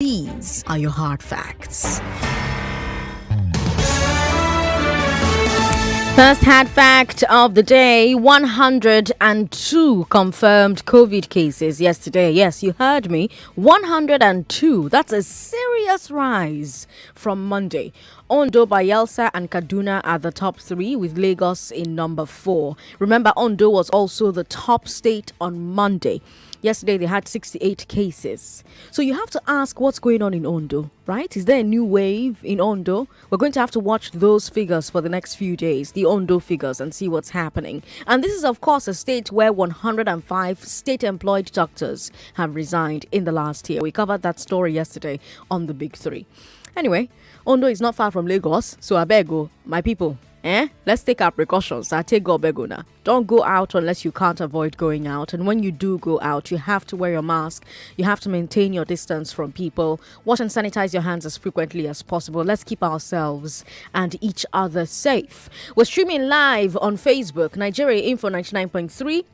These are your hard facts. First hard fact of the day, 102 confirmed COVID cases yesterday. Yes, you heard me. 102. That's a serious rise from Monday. Ondo, Bayelsa and Kaduna are the top three, with Lagos in number 4. Remember, Ondo was also the top state on Monday. Yesterday, they had 68 cases. So you have to ask what's going on in Ondo, right? Is there a new wave in Ondo? We're going to have to watch those figures for the next few days, the Ondo figures, and see what's happening. And this is, of course, a state where 105 state-employed doctors have resigned in the last year. We covered that story yesterday on the Big Three. Anyway, Ondo is not far from Lagos, so I beg you, my people. Let's take our precautions. I take go beguna. Don't go out unless you can't avoid going out. And when you do go out, you have to wear your mask. You have to maintain your distance from people. Wash and sanitize your hands as frequently as possible. Let's keep ourselves and each other safe. We're streaming live on Facebook, Nigeria Info 99.3.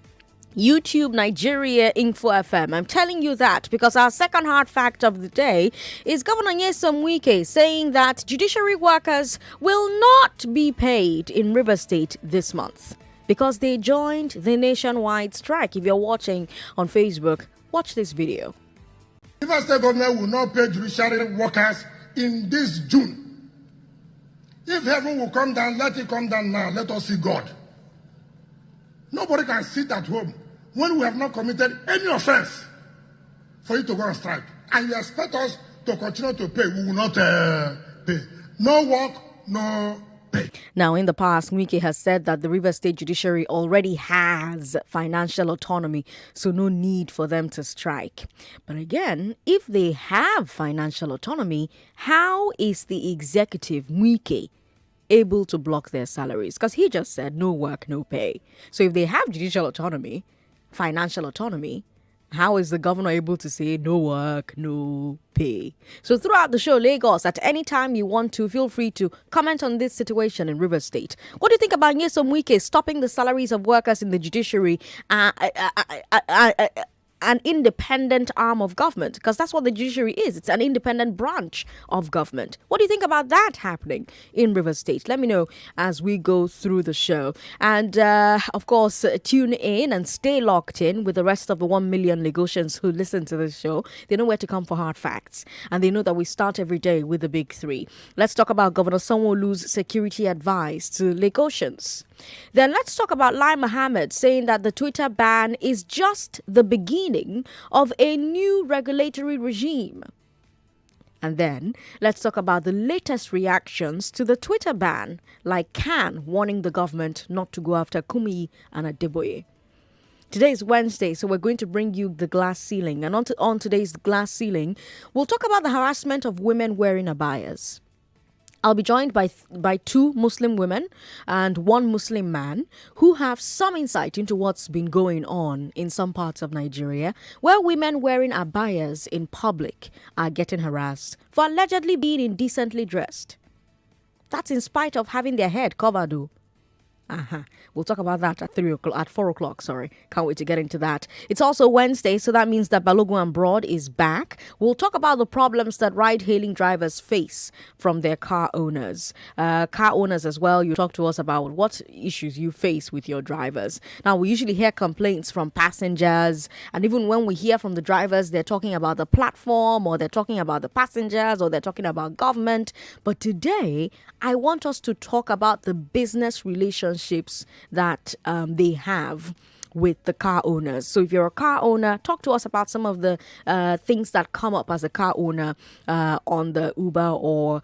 YouTube Nigeria Info FM. I'm telling you that because our second hard fact of the day is Governor Sanwo-Olu saying that judiciary workers will not be paid in River State this month because they joined the nationwide strike. If you're watching on Facebook, watch this video. River State government will not pay judiciary workers in this June. If heaven will come down, let it come down now. Let us see God. Nobody can sit at home when we have not committed any offense for you to go on strike. And you expect us to continue to pay. We will not pay. No work, no pay. Now, in the past, Wike has said that the River State Judiciary already has financial autonomy, so no need for them to strike. But again, if they have financial autonomy, how is the executive, Wike, able to block their salaries? Because he just said no work, no pay. So if they have judicial autonomy, financial autonomy, how is the governor able to say no work, no pay? So throughout the show, Lagos, at any time you want to, feel free to comment on this situation in River State. What do you think about Sanwo-Olu stopping the salaries of workers in the judiciary? An independent arm of government, because that's what the judiciary is. It's an independent branch of government. What do you think about that happening in River State? Let me know as we go through the show. And of course, tune in and stay locked in with the rest of the 1 million Lagosians who listen to this show. They know where to come for hard facts, and they know that we start every day with the Big Three. Let's talk about Governor Sanwo-Olu's security advice to Lagosians. Then let's talk about Lai Mohammed saying that the Twitter ban is just the beginning of a new regulatory regime. And then let's talk about the latest reactions to the Twitter ban, like Khan warning the government not to go after Kumi and Adeboye. Today is Wednesday, so we're going to bring you the glass ceiling. And on today's glass ceiling, we'll talk about the harassment of women wearing abayas. I'll be joined by 2 Muslim women and 1 Muslim man who have some insight into what's been going on in some parts of Nigeria, where women wearing abayas in public are getting harassed for allegedly being indecently dressed. That's in spite of having their head covered, though. We'll talk about that at 4 o'clock. Sorry, can't wait to get into that. It's also Wednesday, so that means that Balogun and Broad is back. We'll talk about the problems that ride-hailing drivers face from their car owners. Car owners as well, you talk to us about what issues you face with your drivers. Now, we usually hear complaints from passengers, and even when we hear from the drivers, they're talking about the platform, or they're talking about the passengers, or they're talking about government. But today, I want us to talk about the business relationships that they have with the car owners. So if you're a car owner, talk to us about some of the things that come up as a car owner on the Uber or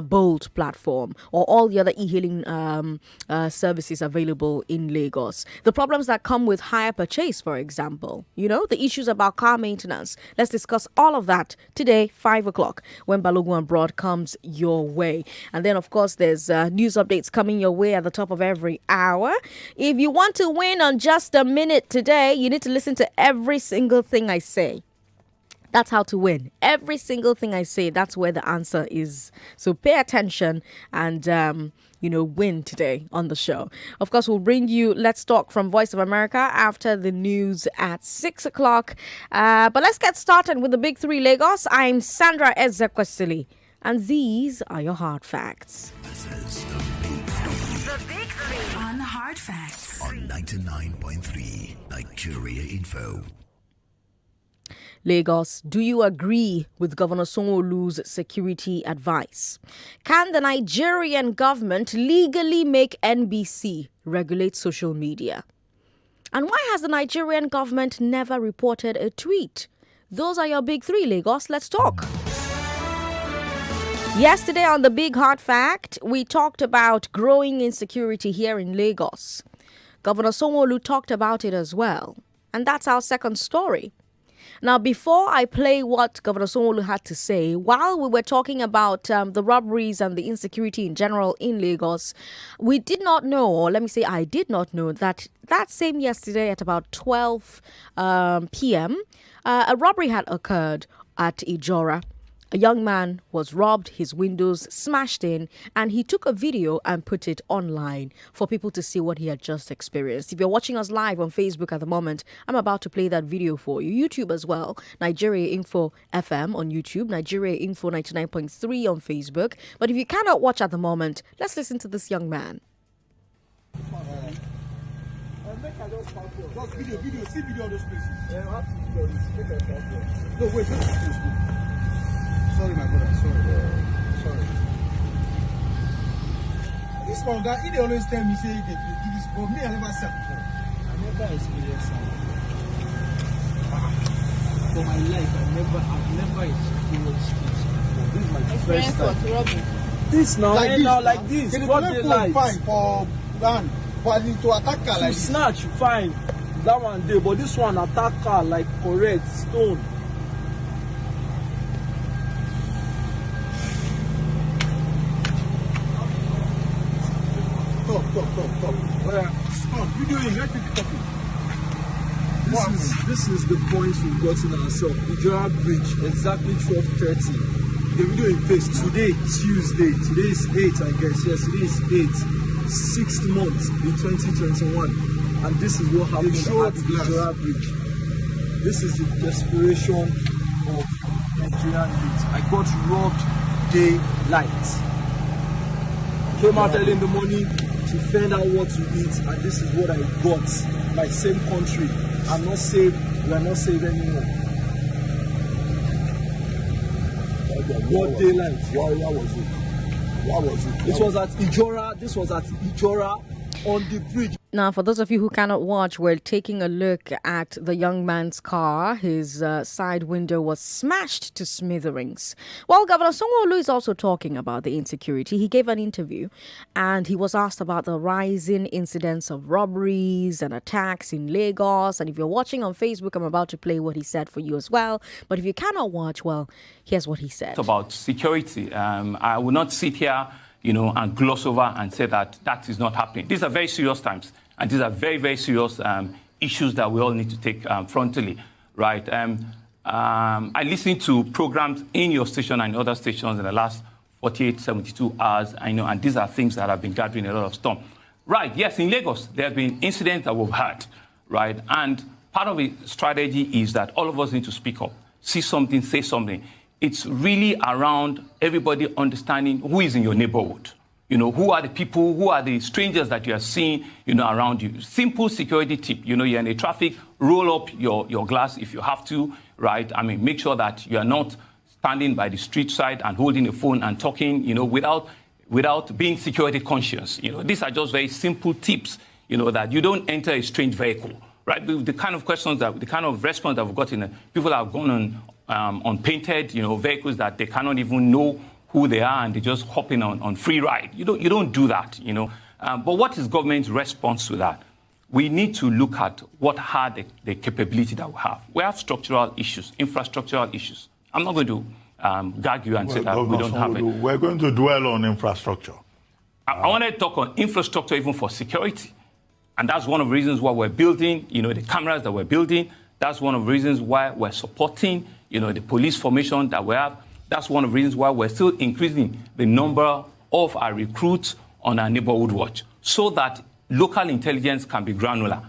Bolt platform, or all the other e-hailing services available in Lagos. The problems that come with hire purchase, for example, the issues about car maintenance. Let's discuss all of that today, 5 o'clock, when Balogun and Broad comes your way. And then, of course, there's news updates coming your way at the top of every hour. If you want to win on just a minute today, you need to listen to every single thing I say. That's how to win. Every single thing I say, that's where the answer is. So pay attention and, win today on the show. Of course, we'll bring you Let's Talk from Voice of America after the news at 6 o'clock. But let's get started with the Big Three Lagos. I'm Sandra Ezekwesili, and these are your hard facts. This is the Big Three. The Big Three on Hard Facts. On 99.3 Nigeria Info. Lagos, do you agree with Governor Sanwo-Olu's security advice? Can the Nigerian government legally make NBC regulate social media? And why has the Nigerian government never reported a tweet? Those are your Big Three, Lagos. Let's talk. Yesterday on the Big Hard Fact, we talked about growing insecurity here in Lagos. Governor Sanwo-Olu talked about it as well. And that's our second story. Now, before I play what Governor Sanwo-Olu had to say, while we were talking about the robberies and the insecurity in general in Lagos, we did not know, or let me say I did not know, that same yesterday at about 12 p.m., a robbery had occurred at Ijora. A young man was robbed, his windows smashed in, and he took a video and put it online for people to see what he had just experienced. If you're watching us live on Facebook at the moment, I'm about to play that video for you. YouTube as well, Nigeria Info FM on YouTube, Nigeria Info 99.3 on Facebook. But if you cannot watch at the moment, let's listen to this young man. Just video, see video of those places. Yeah, I have to video this. No, wait. Sorry, my brother. Sorry. This one guy, he always tell me say they do this, but me I never said before. I never experienced it. For my life, I've never experienced this before. This is my first time. This now, like this. What they like? Fine for gun, but to attack her like snatch, fine. That one day, but this one attack her like correct stone. Stop. Videoing, let me talk. This is the point we've gotten ourselves. Ijora Bridge, exactly 12:30. The video in face today, Tuesday. Today is 8, I guess. Yes, today is 8. 6th month in 2021. And this is what happened at Ijora Bridge. This is the desperation of Nigerian youth. I got robbed daylight. Came out early in the morning to find out what to eat, and this is what I got. My same country. I'm not safe. We are not safe anymore. What daylight? Where was it? It was at Ijora. This was at Ijora on the bridge. Now, for those of you who cannot watch, we're taking a look at the young man's car. His side window was smashed to smithereens. Well, Governor Sanwo-Olu is also talking about the insecurity. He gave an interview and he was asked about the rising incidents of robberies and attacks in Lagos. And if you're watching on Facebook, I'm about to play what he said for you as well. But if you cannot watch, well, here's what he said. About security, I will not sit here and gloss over and say that is not happening. These are very serious times, and these are very, very serious issues that we all need to take frontally, right? I listened to programs in your station and other stations in the last 48, 72 hours, and these are things that have been gathering a lot of storm. Right, yes, in Lagos, there have been incidents that we've had, right? And part of the strategy is that all of us need to speak up, see something, say something. It's really around everybody understanding who is in your neighborhood. Who are the people, who are the strangers that you are seeing, around you. Simple security tip, you're in the traffic, roll up your glass if you have to, right? Make sure that you are not standing by the street side and holding a phone and talking, without being security conscious. These are just very simple tips, that you don't enter a strange vehicle, right? The kind of questions the kind of response that we've gotten, people have gone on painted, vehicles that they cannot even know who they are, and they just hopping on free ride. You don't do that, But what is government's response to that? We need to look at what are the capability that we have. We have structural issues, infrastructural issues. I'm not going to gag you and say that we don't have it. We're going to dwell on infrastructure. I want to talk on infrastructure even for security. And that's one of the reasons why we're building, the cameras that we're building. That's one of the reasons why we're supporting, the police formation that we have. That's one of the reasons why we're still increasing the number of our recruits on our neighborhood watch so that local intelligence can be granular.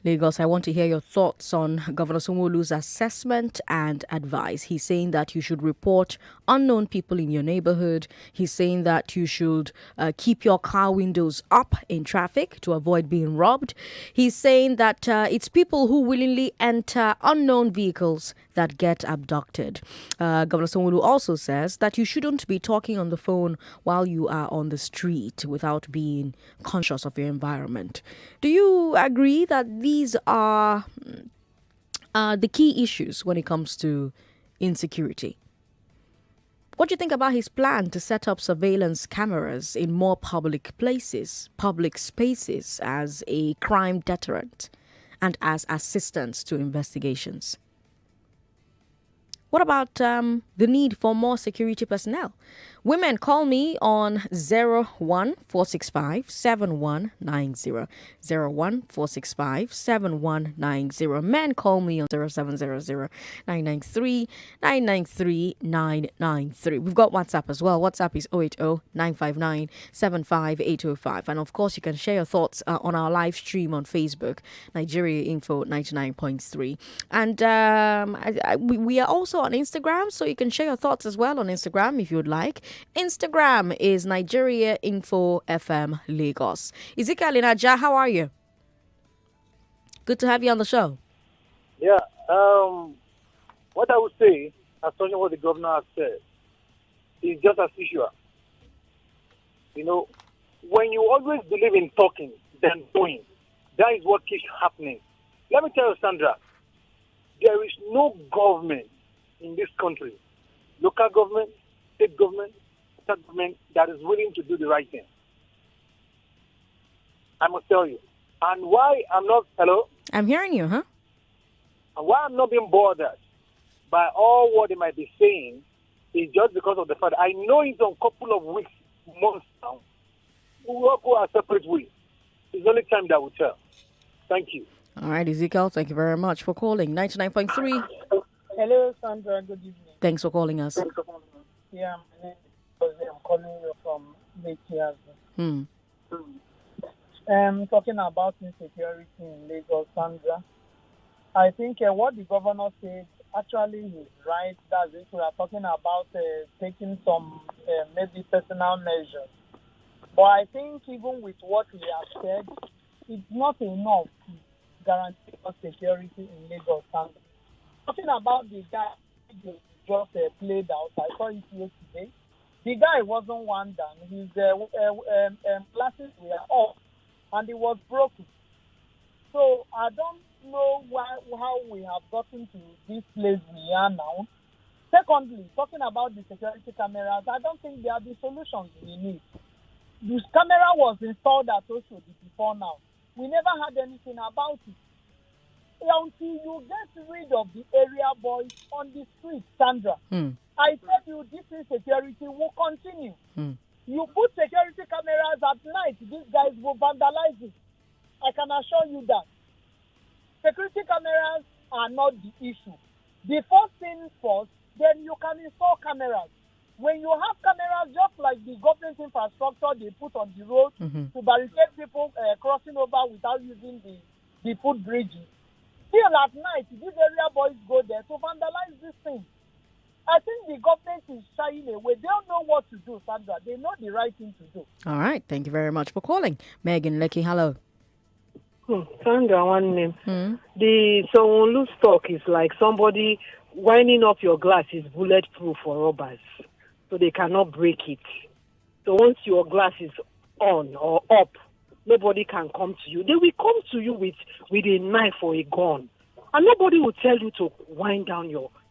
Lagos, I want to hear your thoughts on Governor Sanwo-Olu's assessment and advice. He's saying that you should report unknown people in your neighborhood. He's saying that you should keep your car windows up in traffic to avoid being robbed. He's saying that it's people who willingly enter unknown vehicles that get abducted. Governor Sanwo-Olu also says that you shouldn't be talking on the phone while you are on the street without being conscious of your environment. Do you agree that these are the key issues when it comes to insecurity? What do you think about his plan to set up surveillance cameras in more public places, public spaces, as a crime deterrent and as assistance to investigations? What about the need for more security personnel? Women, call me on 01465 7190. 01465 7190. Men, call me on 0700 993 993 993. We've got WhatsApp as well. WhatsApp is 080 959 75805. And of course, you can share your thoughts on our live stream on Facebook, Nigeria Info 99.3. And we are also on Instagram, so you can share your thoughts as well on Instagram if you would like. Instagram is Nigeria Info FM Lagos. Ezekwesili Naja, how are you? Good to have you on the show. Yeah, what I would say, as touching what the governor has said, is just as usual. When you always believe in talking than doing, that is what keeps happening. Let me tell you, Sandra, there is no government in this country, local government, state government, central government, that is willing to do the right thing. I must tell you. And why I'm not, hello? I'm hearing you, huh? And why I'm not being bothered by all what they might be saying is just because of the fact I know it's a couple of weeks, months now. We will go our separate ways. It's only time that will tell. Thank you. All right, Ezekiel, thank you very much for calling. 99.3. Hello, Sandra. Good evening. Thanks for calling us. Yeah, my name is Jose. I'm calling you from Lagos. Talking about insecurity in Lagos, Sandra. I think what the governor said actually is right. That's it. We are talking about taking some maybe personal measures. But I think even with what we have said, it's not enough to guarantee us security in Lagos, Sandra. Talking about the guy who just played out, I saw it yesterday. The guy wasn't one down. His glasses were off, and it was broken. So I don't know how we have gotten to this place we are now. Secondly, talking about the security cameras, I don't think they are the solutions we need. This camera was installed at Oshodi before now. We never had anything about it. Until you get rid of the area boys on the street, Sandra, I tell you this insecurity will continue. You put security cameras at night, these guys will vandalize it. I can assure you that. Security cameras are not the issue. The first thing first, then you can install cameras. When you have cameras, just like the government infrastructure they put on the road to barricade people crossing over without using the footbridges, still at night, these area boys go there to vandalize this thing. I think the government is shying away. They don't know what to do, Sandra. They know the right thing to do. All right. Thank you very much for calling. Megan Lecky, hello. Sandra, one name. The Sanwo-Olu stock is like somebody winding up your glass is bulletproof for robbers, so they cannot break it. So once your glass is on or up, nobody can come to you. They will come to you with a knife or a gun, and nobody will tell you to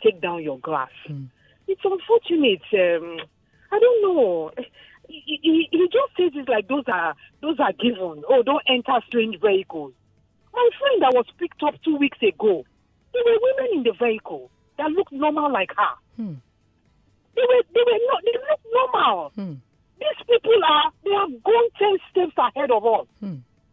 take down your glass. It's unfortunate. I don't know. He just says it's like those are given. Oh, don't enter strange vehicles. My friend that was picked up 2 weeks ago, there were women in the vehicle that looked normal like her. They look normal. These people they have gone 10 steps ahead of us.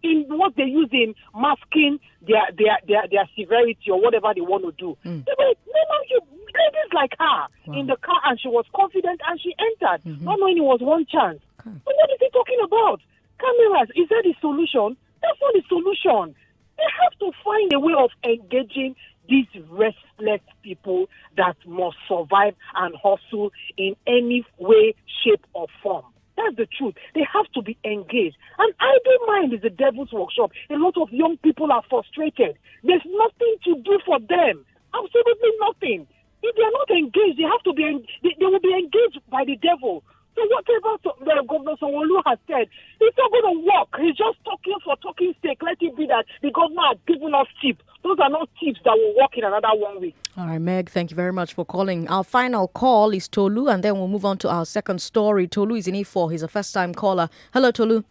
in what they use in masking their severity or whatever they want to do. There were ladies like her in the car, and she was confident, and she entered, not knowing it was one chance. But what is he talking about? Cameras, is that the solution? That's not the solution. They have to find a way of engaging these restless people that must survive and hustle in any way, shape, or form. That's the truth. They have to be engaged. And idle mind is the devil's workshop. A lot of young people are frustrated. There's nothing to do for them. Absolutely nothing. If they're not engaged, they have to be. They will be engaged by the devil. So whatever Governor Sanwo-Olu has said, it's not going to work. He's just talking for talking's sake. Let it be that the governor has given us tips. Those are not tips that will work in another 1 week. All right, Meg, thank you very much for calling. Our final call is Tolu, and then we'll move on to our second story. Tolu is in E4. He's a first-time caller. Hello, Tolu.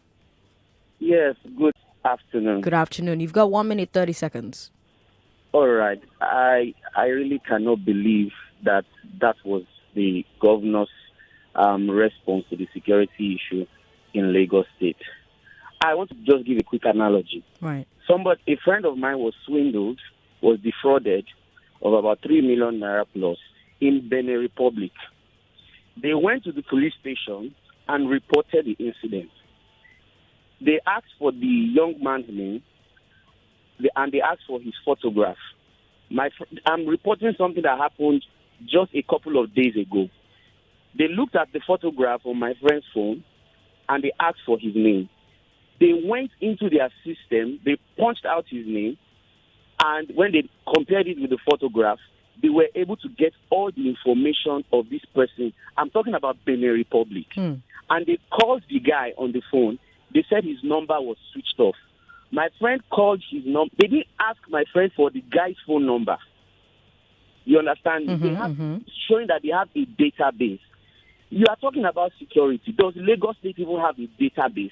Yes, good afternoon. Good afternoon. You've got 1 minute, 30 seconds. All right. I really cannot believe that was the governor's response to the security issue in Lagos State. I want to just give a quick analogy. Right. A friend of mine was swindled, was defrauded of about 3 million naira plus in Benin Republic. They went to the police station and reported the incident. They asked for the young man's name, and they asked for his photograph. I'm reporting something that happened just a couple of days ago. They looked at the photograph on my friend's phone, and they asked for his name. They went into their system, they punched out his name, and when they compared it with the photograph, they were able to get all the information of this person. I'm talking about Benin Republic. And they called the guy on the phone. They said his number was switched off. My friend called his number. They didn't ask my friend for the guy's phone number. You understand? Showing that they have a database. You are talking about security. Does Lagos State even have a database?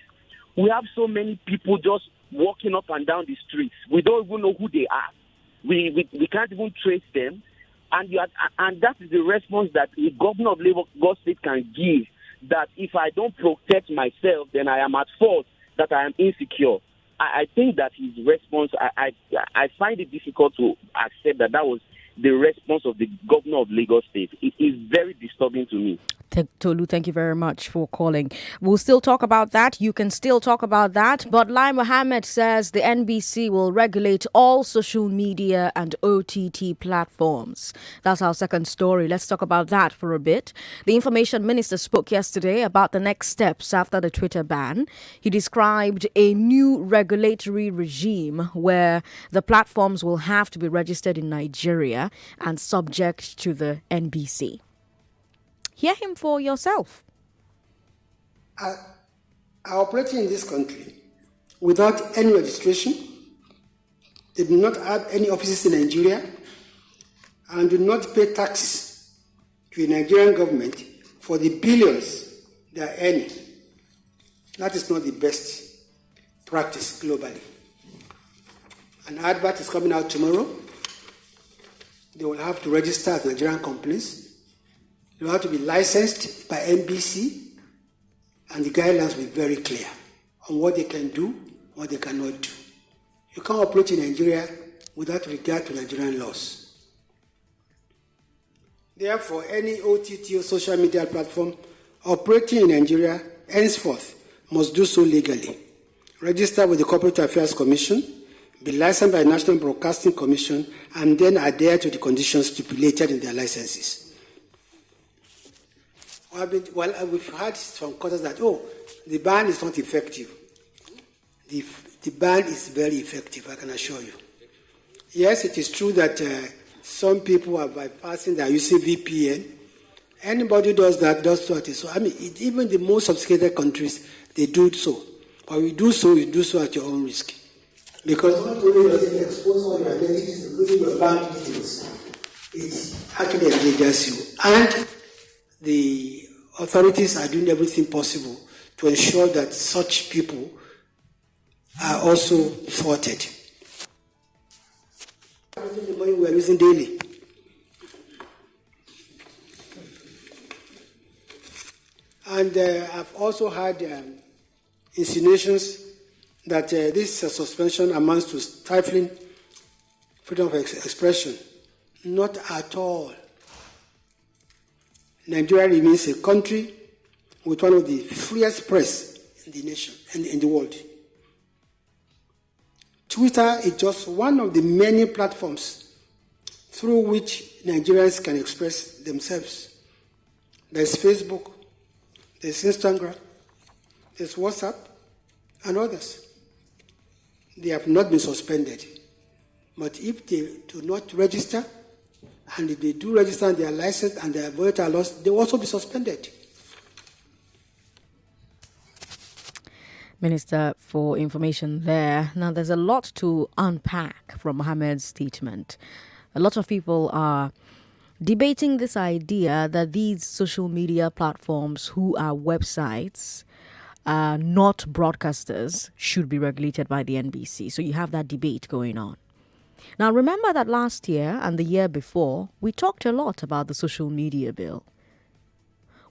We have so many people just walking up and down the streets. We don't even know who they are. We can't even trace them. And that is the response that the governor of Lagos State can give, that if I don't protect myself, then I am at fault, that I am insecure. I think that his response, I find it difficult to accept that was the response of the governor of Lagos State. It is very disturbing to me. Tolu, thank you very much for calling. We'll still talk about that. You can still talk about that. But Lai Mohammed says the NBC will regulate all social media and OTT platforms. That's our second story. Let's talk about that for a bit. The information minister spoke yesterday about the next steps after the Twitter ban. He described a new regulatory regime where the platforms will have to be registered in Nigeria and subject to the NBC. Hear him for yourself. Are operating in this country without any registration. They do not have any offices in Nigeria and do not pay taxes to the Nigerian government for the billions they are earning. That is not the best practice globally. An advert is coming out tomorrow. They will have to register as Nigerian companies. They will have to be licensed by NBC, and the guidelines will be very clear on what they can do, what they cannot do. You can't operate in Nigeria without regard to Nigerian laws. Therefore, any OTT or social media platform operating in Nigeria henceforth must do so legally. Register with the Corporate Affairs Commission, be licensed by the National Broadcasting Commission, and then adhere to the conditions stipulated in their licenses. We've had some quarters that, the ban is not effective. The ban is very effective, I can assure you. Yes, it is true that some people are bypassing, they are using VPN. Anybody who does that does what is so. Even the most sophisticated countries, they do so. But you do so at your own risk. Because not only does it expose all your identities, including your bank details, it actually endangers you. And the authorities are doing everything possible to ensure that such people are also thwarted. The money we are using daily. And I've also had insinuations that this suspension amounts to stifling freedom of expression. Not at all. Nigeria remains a country with one of the freest press in the nation and in the world. Twitter is just one of the many platforms through which Nigerians can express themselves. There's Facebook, there's Instagram, there's WhatsApp, and others. They have not been suspended. But if they do not register, and if they do register and they are licensed and they are voter laws, they will also be suspended. Minister for Information there. Now, there's a lot to unpack from Mohammed's statement. A lot of people are debating this idea that these social media platforms who are websites, not broadcasters, should be regulated by the NBC. So you have that debate going on. Now, remember that last year and the year before, we talked a lot about the social media bill.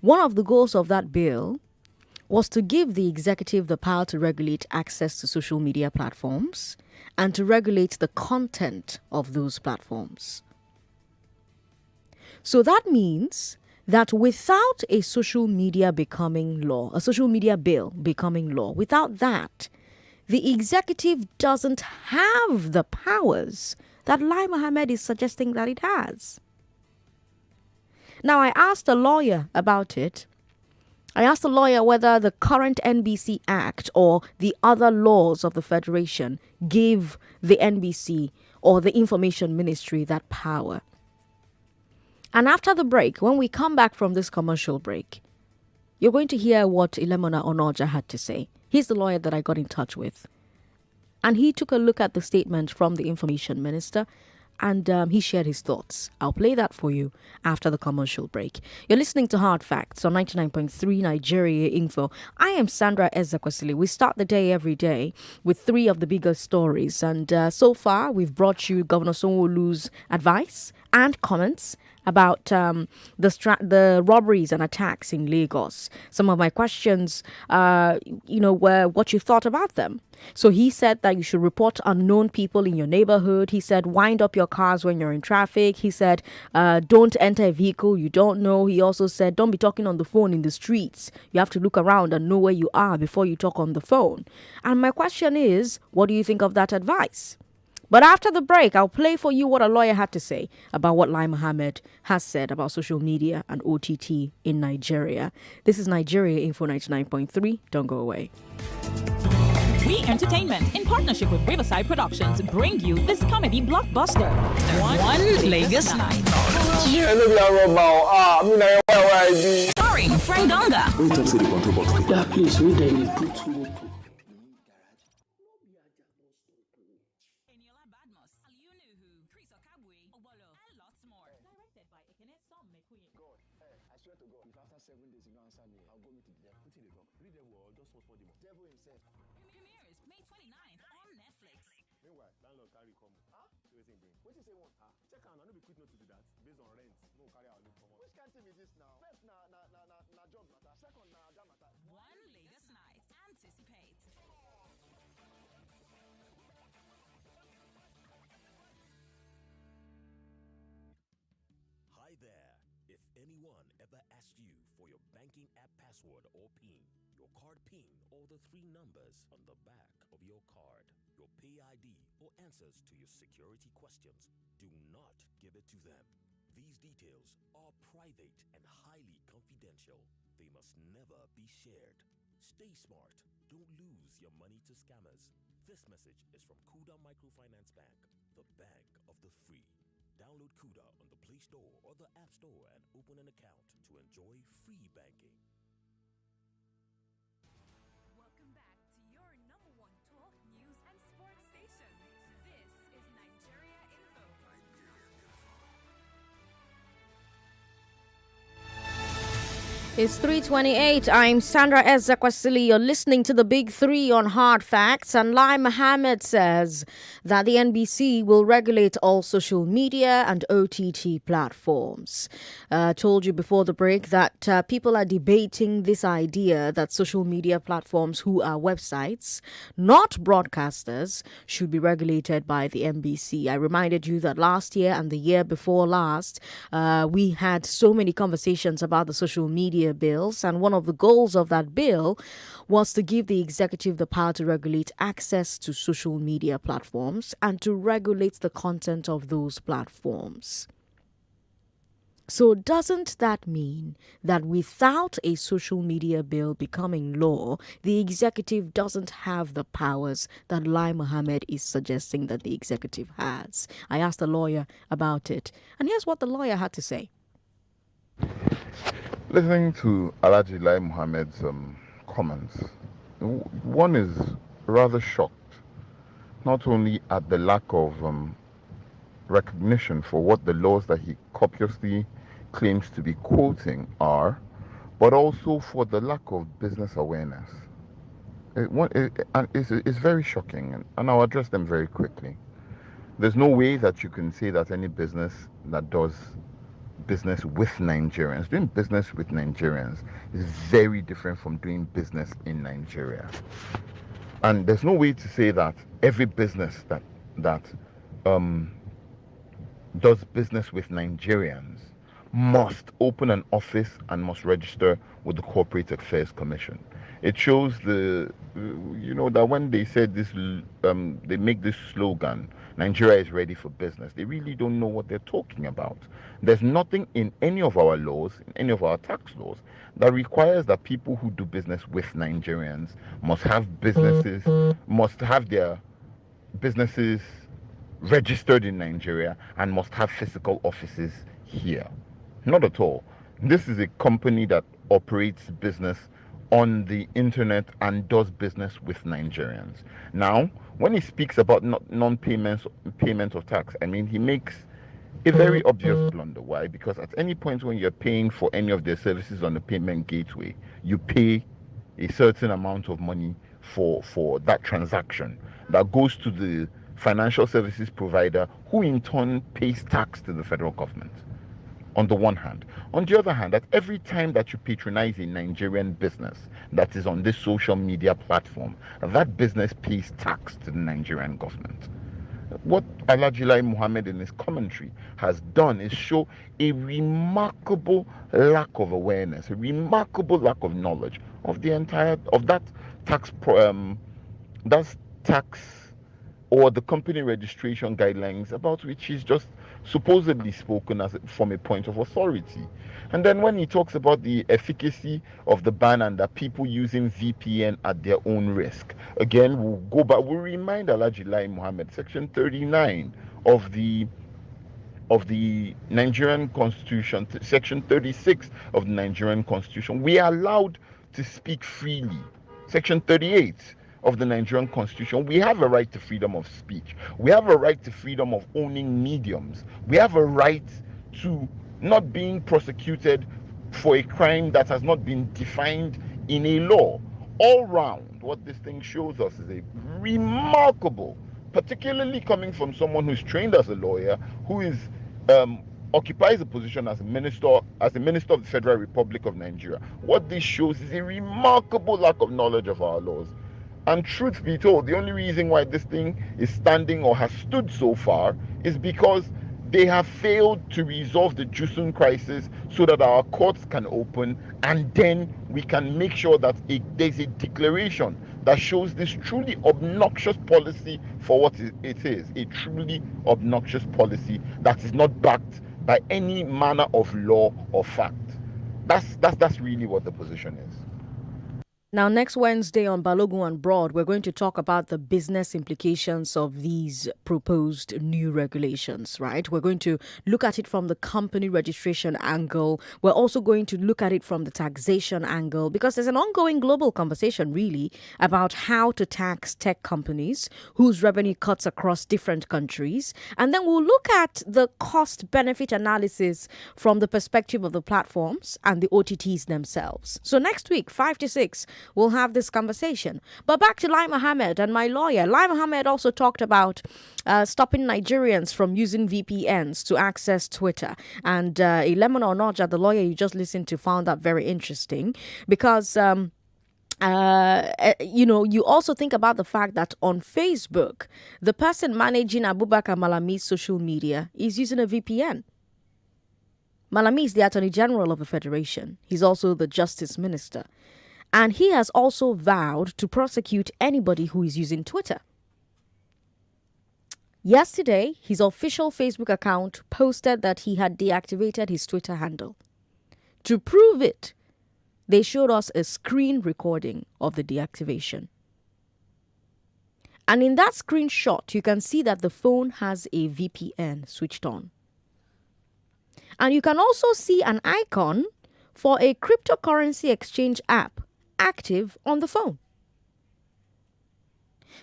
One of the goals of that bill was to give the executive the power to regulate access to social media platforms and to regulate the content of those platforms. So that means that without a social media becoming law, a social media bill becoming law, without that, the executive doesn't have the powers that Lai Mohammed is suggesting that it has. Now, I asked a lawyer about it. I asked the lawyer whether the current NBC Act or the other laws of the Federation give the NBC or the Information Ministry that power. And after the break, when we come back from this commercial break, you're going to hear what Ilemona Onoja had to say. He's the lawyer that I got in touch with. And he took a look at the statement from the Information Minister and he shared his thoughts. I'll play that for you after the commercial break. You're listening to Hard Facts on 99.3 Nigeria Info. I am Sandra Ezekwesili. We start the day every day with three of the biggest stories. And so far, we've brought you Governor Sanwo-Olu's advice and comments about the robberies and attacks in Lagos. Some of my questions, were what you thought about them. So he said that you should report unknown people in your neighborhood. He said, wind up your cars when you're in traffic. He said, don't enter a vehicle you don't know. He also said, don't be talking on the phone in the streets. You have to look around and know where you are before you talk on the phone. And my question is, what do you think of that advice? But after the break, I'll play for you what a lawyer had to say about what Lai Mohammed has said about social media and OTT in Nigeria. This is Nigeria Info 99.3. Don't go away. We Entertainment, in partnership with Riverside Productions, bring you this comedy blockbuster, One Lagos Night. Starring Frank Donga. Please, we then put Hi there. If anyone ever asked you for your banking app password or PIN, your card PIN or the 3 numbers on the back of your card, your pay ID or answers to your security questions, do not give it to them. These details are private and highly confidential. They must never be shared. Stay smart. Don't lose your money to scammers. This message is from Kuda Microfinance Bank, the bank of the free. Download Kuda on the Play Store or the App Store and open an account to enjoy free banking. Welcome back to your number one talk, news, and sports station. This is Nigeria Info. It's 3:28. I'm Sandra Ezekwesili. You're listening to the Big Three on Hard Facts. And Lai Mohammed says that the NBC will regulate all social media and OTT platforms. Told you before the break that people are debating this idea that social media platforms who are websites, not broadcasters, should be regulated by the NBC. I reminded you that last year and the year before last, we had so many conversations about the social media bills, and one of the goals of that bill was to give the executive the power to regulate access to social media platforms and to regulate the content of those platforms. So doesn't that mean that without a social media bill becoming law, the executive doesn't have the powers that Lai Mohammed is suggesting that the executive has? I asked a lawyer about it, and here's what the lawyer had to say. Listening to Alhaji Lai Mohammed's comments, one is rather shocked, not only at the lack of recognition for what the laws that he copiously claims to be quoting are, but also for the lack of business awareness. It's very shocking, and I'll address them very quickly. There's no way that you can say that any business that does business with Nigerians, doing business with Nigerians is very different from doing business in Nigeria. And there's no way to say that every business that does business with Nigerians must open an office and must register with the Corporate Affairs Commission. It shows that when they said this, they make this slogan, Nigeria is ready for business, they really don't know what they're talking about. There's nothing in any of our laws, in any of our tax laws, that requires that people who do business with Nigerians must have their businesses registered in Nigeria and must have physical offices here. Not at all. This is a company that operates business on the internet and does business with Nigerians. Now, when he speaks about payment of tax, I mean, he makes a very obvious blunder. Why? Because at any point when you're paying for any of their services on the payment gateway, you pay a certain amount of money for that transaction that goes to the financial services provider, who in turn pays tax to the federal government. On the one hand. On the other hand, at every time that you patronize a Nigerian business that is on this social media platform, that business pays tax to the Nigerian government. What Alhaji Lai Mohammed in his commentary has done is show a remarkable lack of awareness, a remarkable lack of knowledge of that tax or the company registration guidelines about which he's just supposedly spoken from a point of authority. And then when he talks about the efficacy of the ban and that people using VPN at their own risk, again, we'll go back, we'll remind Alhaji Lai Mohammed, section 39 of the Nigerian Constitution, section 36 of the Nigerian Constitution, we are allowed to speak freely. Section 38 of the Nigerian Constitution, we have a right to freedom of speech. We have a right to freedom of owning mediums. We have a right to not being prosecuted for a crime that has not been defined in a law. All round, what this thing shows us is a remarkable, particularly coming from someone who's trained as a lawyer, who is occupies a position as a minister of the Federal Republic of Nigeria. What this shows is a remarkable lack of knowledge of our laws. And truth be told, the only reason why this thing is standing or has stood so far is because they have failed to resolve the Jusun crisis so that our courts can open, and then we can make sure that there's a declaration that shows this truly obnoxious policy for what it is, a truly obnoxious policy that is not backed by any manner of law or fact. That's really what the position is. Now, next Wednesday on Balogun and Broad, we're going to talk about the business implications of these proposed new regulations, right? We're going to look at it from the company registration angle. We're also going to look at it from the taxation angle, because there's an ongoing global conversation, really, about how to tax tech companies whose revenue cuts across different countries. And then we'll look at the cost-benefit analysis from the perspective of the platforms and the OTTs themselves. So next week, 5 to 6, we'll have this conversation. But back to Lai Mohammed and my lawyer. Lai Mohammed also talked about stopping Nigerians from using VPNs to access Twitter. And Ilemon Onoja, the lawyer you just listened to, found that very interesting because you also think about the fact that on Facebook, the person managing Abubakar Malami's social media is using a VPN. Malami is the Attorney General of the Federation. He's also the Justice Minister. And he has also vowed to prosecute anybody who is using Twitter. Yesterday, his official Facebook account posted that he had deactivated his Twitter handle. To prove it, they showed us a screen recording of the deactivation. And in that screenshot, you can see that the phone has a VPN switched on. And you can also see an icon for a cryptocurrency exchange app active on the phone.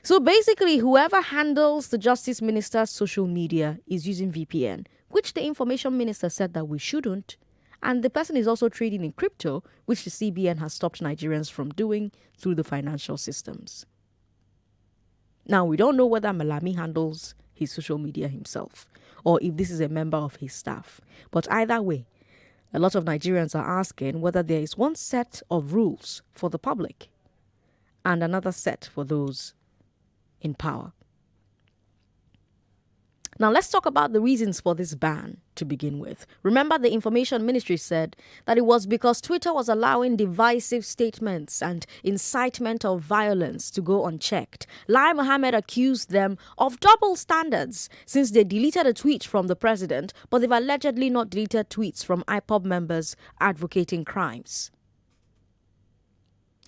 So basically, whoever handles the Justice Minister's social media is using VPN, which the Information Minister said that we shouldn't. And the person is also trading in crypto, which the CBN has stopped Nigerians from doing through the financial systems. Now, we don't know whether Malami handles his social media himself or if this is a member of his staff. But either way, a lot of Nigerians are asking whether there is one set of rules for the public and another set for those in power. Now, let's talk about the reasons for this ban to begin with. Remember, the Information Ministry said that it was because Twitter was allowing divisive statements and incitement of violence to go unchecked. Lai Mohammed accused them of double standards since they deleted a tweet from the president, but they've allegedly not deleted tweets from IPOB members advocating crimes.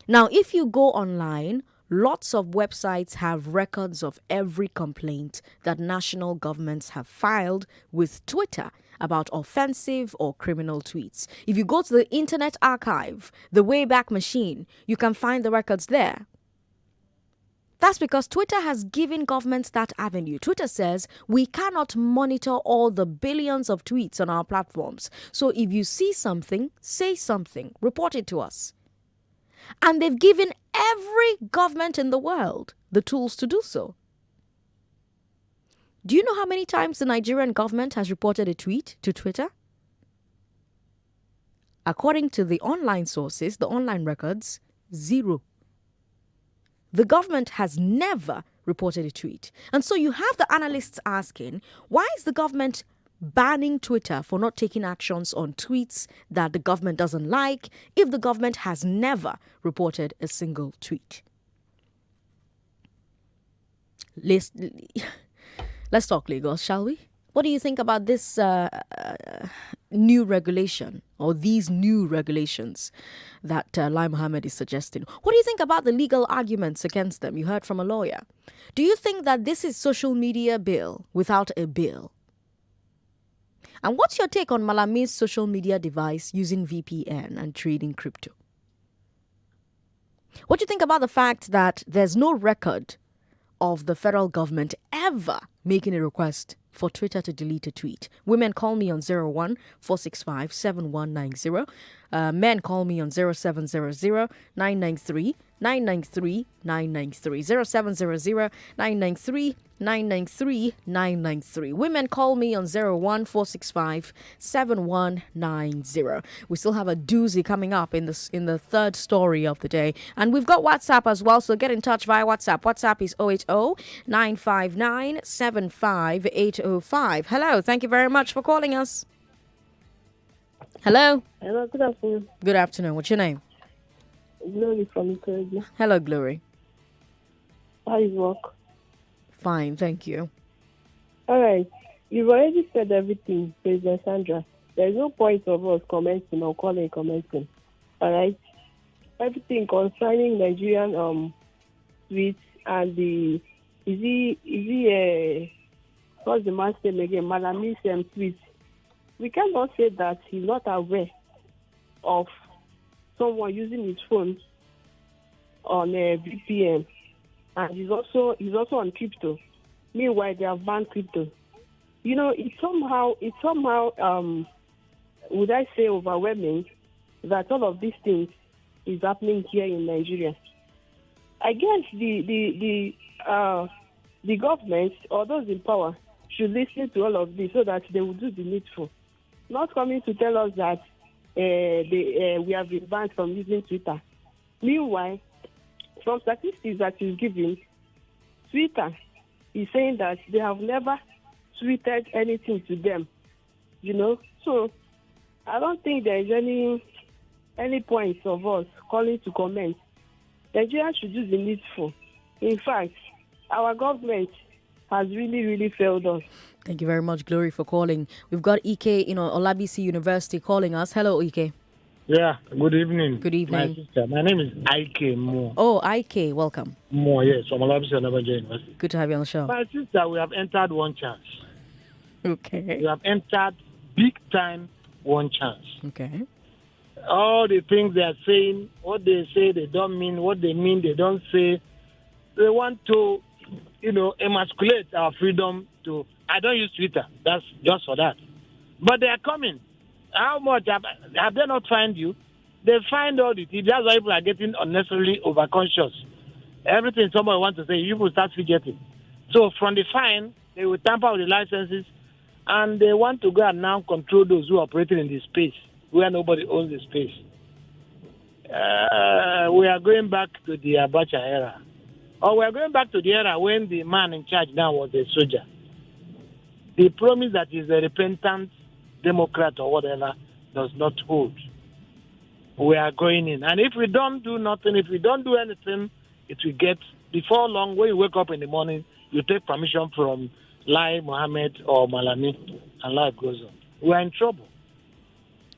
Now, if you go online, lots of websites have records of every complaint that national governments have filed with Twitter about offensive or criminal tweets. If you go to the Internet Archive, the Wayback Machine, you can find the records there. That's because Twitter has given governments that avenue. Twitter says we cannot monitor all the billions of tweets on our platforms. So if you see something, say something, report it to us. And they've given every government in the world the tools to do so. Do you know how many times the Nigerian government has reported a tweet to Twitter? According to the online sources, the online records, 0. The government has never reported a tweet. And so you have the analysts asking, why is the government banning Twitter for not taking actions on tweets that the government doesn't like if the government has never reported a single tweet? Let's talk Lagos, shall we? What do you think about this new regulation or these new regulations that Lai Mohammed is suggesting? What do you think about the legal arguments against them? You heard from a lawyer. Do you think that this is social media bill without a bill? And what's your take on Malami's social media device using VPN and trading crypto? What do you think about the fact that there's no record of the federal government ever making a request for Twitter to delete a tweet? Women call me on 01-465-7190. Men call me on 0700-993-993, 0700-993-993. Women call me on 01-465-7190. We still have a doozy coming up in the third story of the day. And we've got WhatsApp as well, so get in touch via WhatsApp. WhatsApp is 080-959-75805. Hello, thank you very much for calling us. Hello. Hello, good afternoon. Good afternoon. What's your name? Glory from Insecurity. Hello, Glory. How is work? Fine, thank you. All right. You've already said everything, President Sandra. There's no point of us commenting or calling commenting. All right? everything concerning Nigerian tweets and what's the man's name again? Malami's tweets. We cannot say that he's not aware of someone using his phone on a VPN, and he's also on crypto. Meanwhile, they have banned crypto. It's somehow would I say overwhelming that all of these things is happening here in Nigeria. I guess the government or those in power should listen to all of this so that they will do the needful. Not coming to tell us that we have been banned from using Twitter. Meanwhile, from statistics that is given, Twitter is saying that they have never tweeted anything to them. So I don't think there is any point of us calling to comment. Nigeria should do the needful. In fact, our government has really, really failed us. Thank you very much, Glory, for calling. We've got Ike, Olabisi University calling us. Hello, Ike. Yeah, good evening. Good evening. My sister. My name is Ike Mo. Oh, Ike, welcome. Mo, yes, from Olabisi University. Good to have you on the show. My sister, we have entered one chance. Okay. We have entered big time one chance. Okay. All the things they are saying, what they say, they don't mean. What they mean, they don't say. They want to, emasculate our freedom to. I don't use Twitter. That's just for that. But they are coming. How much have they not fined you? They find all the things. That's why people are getting unnecessarily overconscious. Everything somebody wants to say, you will start forgetting. So from the fine, they will tamper with the licenses, and they want to go and now control those who are operating in the space where nobody owns the space. We are going back to the Abacha era. Or we are going back to the era when the man in charge now was a soldier. The promise that he's a repentant Democrat or whatever does not hold. We are going in. And if we don't do nothing, if we don't do anything, it will get, before long, when you wake up in the morning, you take permission from Lai Mohammed or Malami, and life goes on. We're in trouble.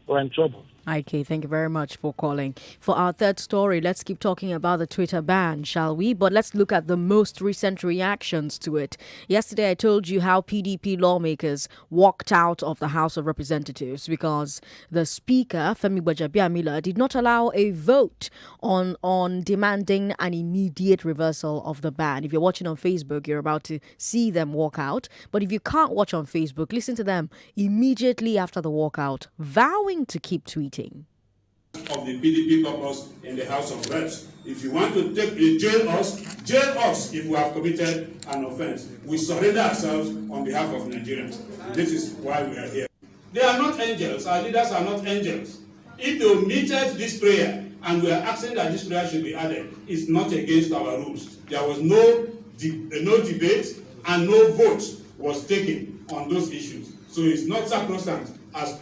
We're in trouble. Okay, thank you very much for calling. For our third story, let's keep talking about the Twitter ban, shall we? But let's look at the most recent reactions to it. Yesterday, I told you how PDP lawmakers walked out of the House of Representatives because the Speaker, Femi Gbajabiamila, did not allow a vote on demanding an immediate reversal of the ban. If you're watching on Facebook, you're about to see them walk out. But if you can't watch on Facebook, listen to them immediately after the walkout, vowing to keep tweeting. Of the PDP caucus in the House of Reps. If you want to jail us if we have committed an offense. We surrender ourselves on behalf of Nigerians. This is why we are here. They are not angels. Our leaders are not angels. If they omitted this prayer and we are asking that this prayer should be added, it's not against our rules. There was no debate and no vote was taken on those issues. So it's not sacrosanct as.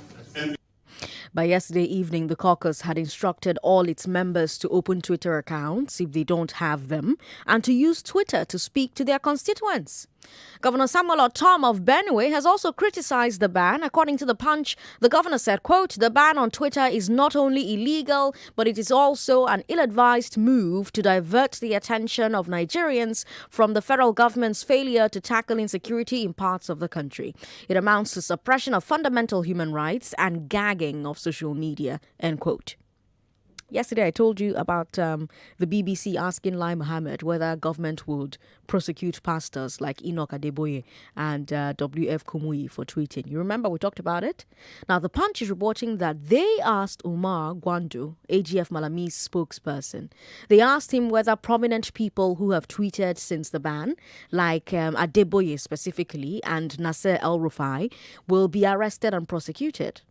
By yesterday evening, the caucus had instructed all its members to open Twitter accounts if they don't have them and to use Twitter to speak to their constituents. Governor Sanwo-Olu of Benue has also criticized the ban. According to the Punch, the governor said, quote, "The ban on Twitter is not only illegal, but it is also an ill-advised move to divert the attention of Nigerians from the federal government's failure to tackle insecurity in parts of the country. It amounts to suppression of fundamental human rights and gagging of social media," end quote. Yesterday, I told you about the BBC asking Lai Mohammed whether government would prosecute pastors like Enoch Adeboye and W.F. Kumuyi for tweeting. You remember we talked about it? Now, the Punch is reporting that they asked Umar Gwandu, AGF Malami's spokesperson, they asked him whether prominent people who have tweeted since the ban, like Adeboye specifically and Nasser El-Rufai, will be arrested and prosecuted.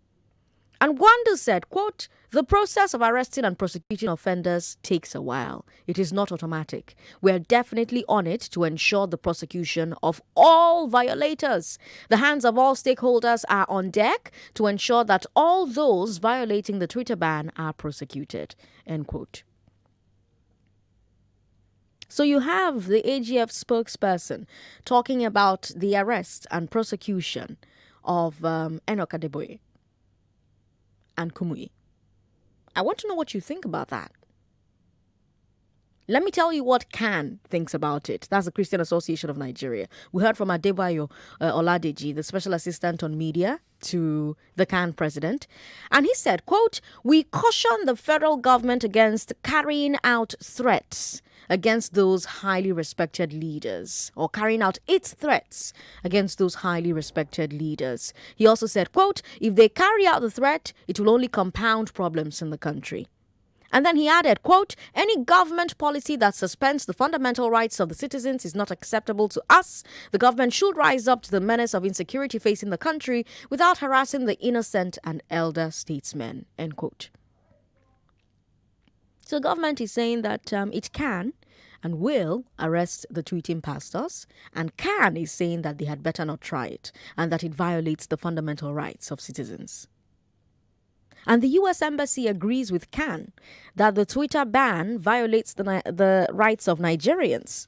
And Gwandu said, quote, "The process of arresting and prosecuting offenders takes a while. It is not automatic. We are definitely on it to ensure the prosecution of all violators. The hands of all stakeholders are on deck to ensure that all those violating the Twitter ban are prosecuted," end quote. So you have the AGF spokesperson talking about the arrest and prosecution of Enoch Adeboye and Kumuyi. I want to know what you think about that. Let me tell you what CAN thinks about it. That's the Christian Association of Nigeria. We heard from Adebayo Oladeji, the Special Assistant on Media to the CAN president. And he said, quote, "We caution the federal government against carrying out threats against those highly respected leaders, or carrying out its threats against those highly respected leaders." He also said, quote, "If they carry out the threat, it will only compound problems in the country." And then he added, quote, "Any government policy that suspends the fundamental rights of the citizens is not acceptable to us. The government should rise up to the menace of insecurity facing the country without harassing the innocent and elder statesmen," end quote. So government is saying that it can and will arrest the tweeting pastors, and CAN is saying that they had better not try it and that it violates the fundamental rights of citizens. And the U.S. Embassy agrees with CAN that the Twitter ban violates the rights of Nigerians.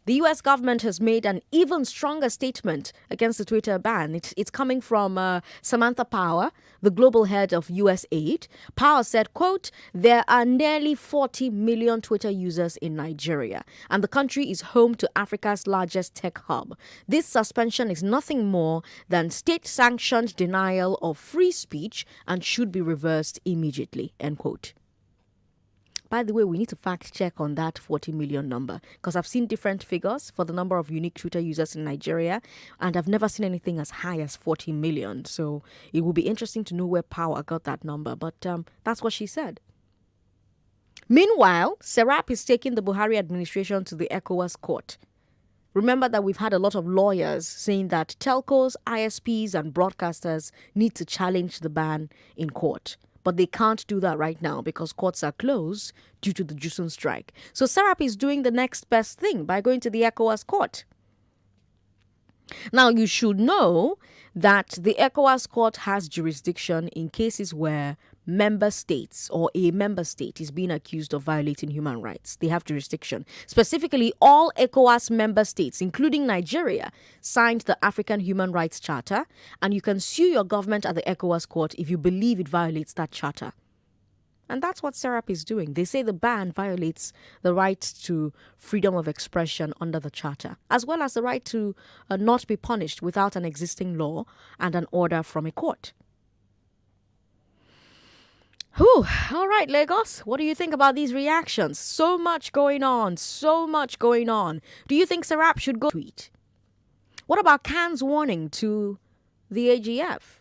The U.S. government has made an even stronger statement against the Twitter ban. It's coming from Samantha Power, the global head of U.S. aid. Power said, quote, "There are nearly 40 million Twitter users in Nigeria, and the country is home to Africa's largest tech hub. This suspension is nothing more than state-sanctioned denial of free speech and should be reversed immediately," end quote. By the way, we need to fact check on that 40 million number, because I've seen different figures for the number of unique Twitter users in Nigeria, and I've never seen anything as high as 40 million. So it will be interesting to know where Power got that number, but that's what she said. Meanwhile, Serap is taking the Buhari administration to the ECOWAS court. Remember that we've had a lot of lawyers saying that telcos, ISPs, and broadcasters need to challenge the ban in court. But they can't do that right now because courts are closed due to the Jusun strike. So Serap is doing the next best thing by going to the ECOWAS court. Now, you should know that the ECOWAS court has jurisdiction in cases where member states or a member state is being accused of violating human rights. They have jurisdiction. Specifically, all ECOWAS member states, including Nigeria, signed the African Human Rights Charter, and you can sue your government at the ECOWAS court if you believe it violates that charter. And that's what Serap is doing. They say the ban violates the right to freedom of expression under the charter, as well as the right to not be punished without an existing law and an order from a court. Whew. All right, Lagos, what do you think about these reactions? So much going on, so much going on. Do you think Serap should go tweet? What about CAN's warning to the AGF?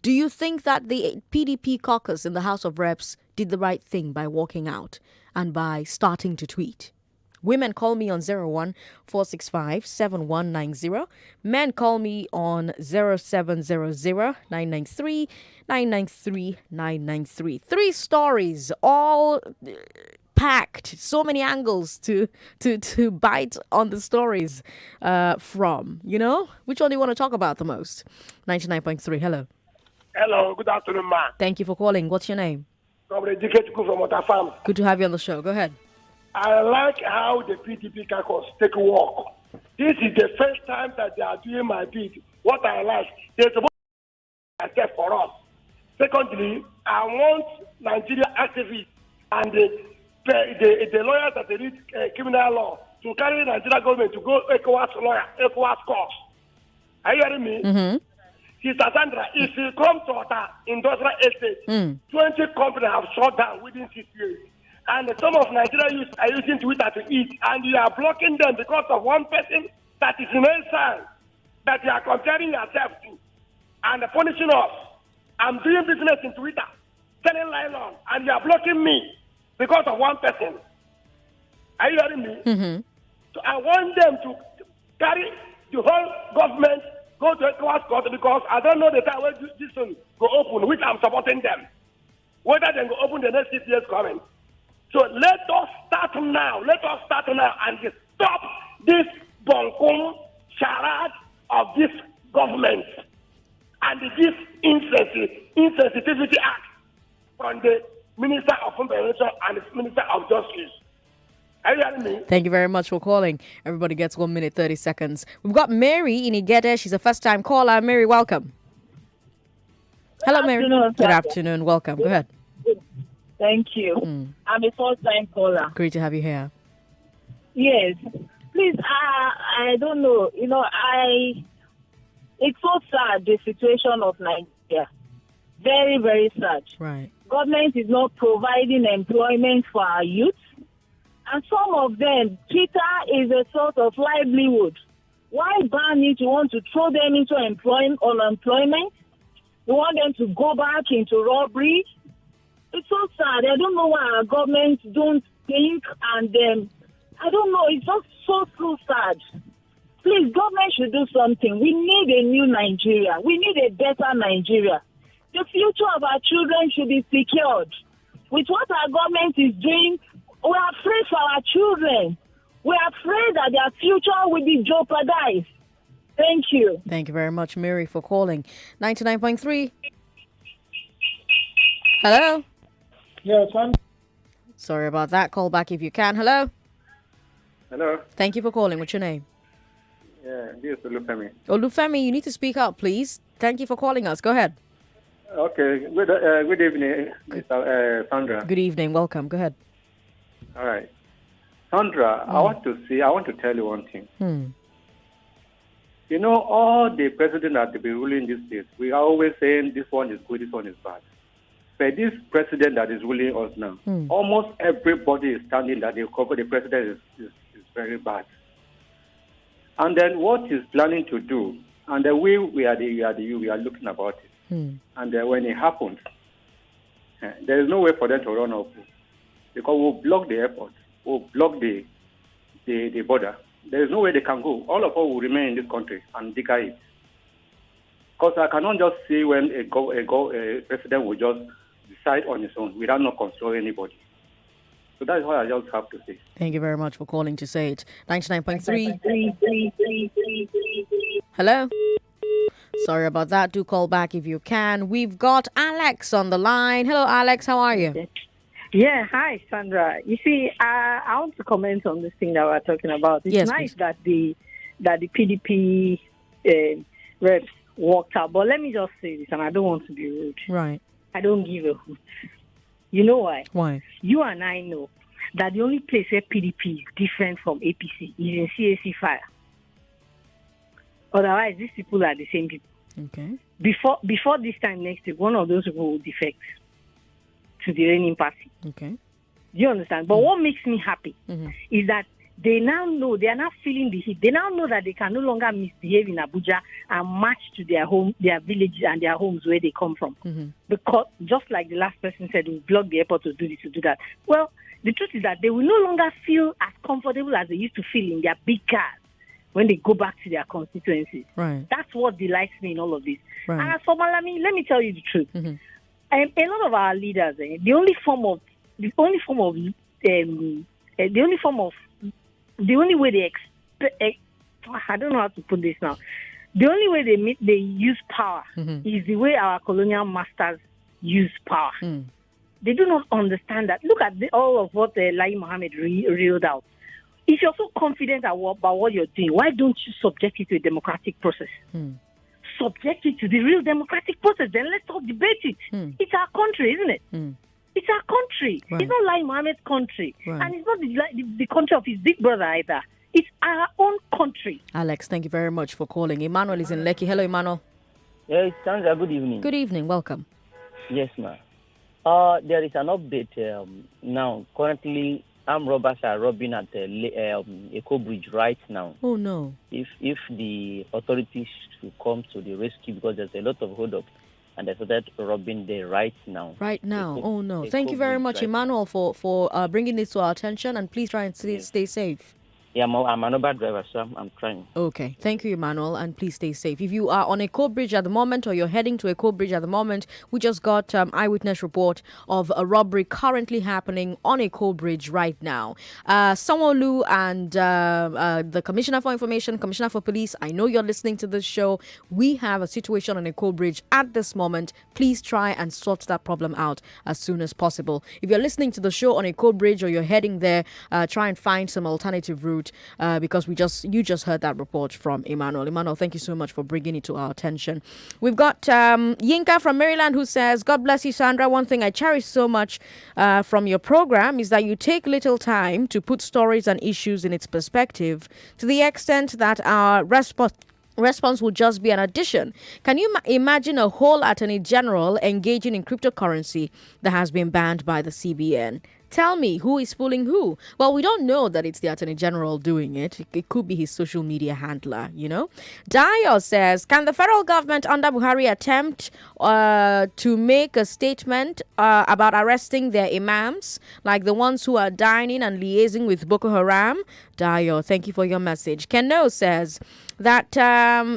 Do you think that the PDP caucus in the House of Reps did the right thing by walking out and by starting to tweet? Women call me on 014657190. Men call me on 0700-993-993-993. 3 stories, all packed. So many angles to bite on the stories from. You know? Which one do you want to talk about the most? 99.3, hello. Hello, good afternoon, ma. Thank you for calling. What's your name? Comrade Dike from Water Farm. Good to have you on the show. Go ahead. I like how the PDP caucus take a walk. This is the first time that they are doing my bid. What I like, they're supposed to accept for us. Secondly, I want Nigeria activists and the lawyers that they read criminal law to carry the Nigeria government to go ECOWAS course. Are you hearing me? Mm-hmm. Sister Sandra, if you come to our industrial estate, 20 companies have shut down within 6 years. And some of Nigeria youth are using Twitter to eat, and you are blocking them because of one person that is in inside that you are comparing yourself to and punishing us. I'm doing business in Twitter, selling nylon, and you are blocking me because of one person. Are you hearing me? Mm-hmm. So I want them to carry the whole government, go to ECOWAS court, because I don't know the time when this one go open, which I'm supporting them. Whether they go open the next 6 years coming. So let us start now. Let us start now and stop this bonkum charade of this government and this insensitivity act from the Minister of Information and the Minister of Justice. Are you hearing me? Thank you very much for calling. Everybody gets 1 minute, 30 seconds. We've got Mary in Igede. She's a first-time caller. Mary, welcome. Hello, Mary. Good afternoon. Welcome. Go ahead. Thank you. I'm a first-time caller. Great to have you here. Yes. Please, I don't know. It's so sad, the situation of Nigeria. Very, very sad. Right. Government is not providing employment for our youth. And some of them, Twitter is a sort of livelihood. Why ban it? You want to throw them into unemployment? You want them to go back into robbery? It's so sad. I don't know why our government don't think, and I don't know. It's just so sad. Please, government should do something. We need a new Nigeria. We need a better Nigeria. The future of our children should be secured. With what our government is doing, we're afraid for our children. We're afraid that their future will be jeopardized. Thank you. Thank you very much, Mary, for calling. 99.3. Hello? Yes, I'm... Sorry about that. Call back if you can. Hello? Hello? Thank you for calling. What's your name? Yeah, this is Olufemi. Olufemi, you need to speak up, please. Thank you for calling us. Go ahead. Okay, good evening, Sandra. Good evening. Welcome. Go ahead. All right. Sandra, I want to tell you one thing. You know, all the presidents that have been ruling this state, we are always saying this one is good, this one is bad. But this president that is ruling us now, almost everybody is standing that the president is very bad. And then what he's planning to do, and the way we are looking about it. And when it happens, there is no way for them to run off, because we'll block the airport, we'll block the border. There is no way they can go. All of us will remain in this country and digger it. Because I cannot just see when a president will just decide on his own without not consulting anybody. So that's what I just have to say. Thank you very much for calling to say it. 99.3. Hello? Sorry about that. Do call back if you can. We've got Alex on the line. Hello, Alex. How are you? Yeah, hi, Sandra. You see, I want to comment on this thing that we're talking about. It's nice that the PDP reps walked out. But let me just say this, and I don't want to be rude. Right. I don't give a hoot. You know why? Why? You and I know that the only place where PDP is different from APC is in CAC fire. Otherwise, these people are the same people. Okay. Before this time next week, one of those people will defect to the reigning party. Okay. Do you understand? But what makes me happy is that they now know, they are now feeling the heat. They now know that they can no longer misbehave in Abuja and march to their home, their villages and their homes where they come from. Because just like the last person said, we block the airport to do this, to do that. Well, the truth is that they will no longer feel as comfortable as they used to feel in their big cars when they go back to their constituencies. Right. That's what delights me in all of this. Right. And as for Malami, let me tell you the truth. A lot of our leaders, the only way they expect, I don't know how to put this now. The only way they use power is the way our colonial masters use power. They do not understand that. Look at all of what Lai Mohammed reeled out. If you're so confident about what you're doing, why don't you subject it to a democratic process? Subject it to the real democratic process. Then let's all debate it. It's our country, isn't it? It's our country. Right. It's not Lai Mohammed's country. Right. And it's not the country of his big brother either. It's our own country. Alex, thank you very much for calling. Emmanuel is in Lekki. Hello, Emmanuel. Yes, Sandra, good evening. Good evening. Welcome. Yes, ma'am. There is an update now. Currently, armed robbers are robbing at Eco Bridge right now. Oh, no. If the authorities should come to the rescue, because there's a lot of hold-up, and they started robbing there right now. Right now. Oh, no. Thank you very much, Emmanuel, for bringing this to our attention, and please try and stay safe. Yeah, I'm an Uber driver, so I'm trying. Okay. Thank you, Emmanuel, and please stay safe. If you are on Eco Bridge at the moment or you're heading to Eco Bridge at the moment, we just got eyewitness report of a robbery currently happening on Eco Bridge right now. Sanwo-Olu and the Commissioner for Information, Commissioner for Police, I know you're listening to this show. We have a situation on Eco Bridge at this moment. Please try and sort that problem out as soon as possible. If you're listening to the show on Eco Bridge or you're heading there, try and find some alternative route note because you just heard that report from Emmanuel. Emmanuel, thank you so much for bringing it to our attention. We've got Yinka from Maryland who says, God bless you, Sandra. One thing I cherish so much from your program is that you take little time to put stories and issues in its perspective to the extent that our response will just be an addition. Can you imagine a whole attorney general engaging in cryptocurrency that has been banned by the CBN? Tell me, who is fooling who? Well, we don't know that it's the Attorney General doing it. It could be his social media handler, Dio says, can the federal government under Buhari attempt to make a statement about arresting their imams, like the ones who are dining and liaising with Boko Haram? Dio, thank you for your message. Keno says that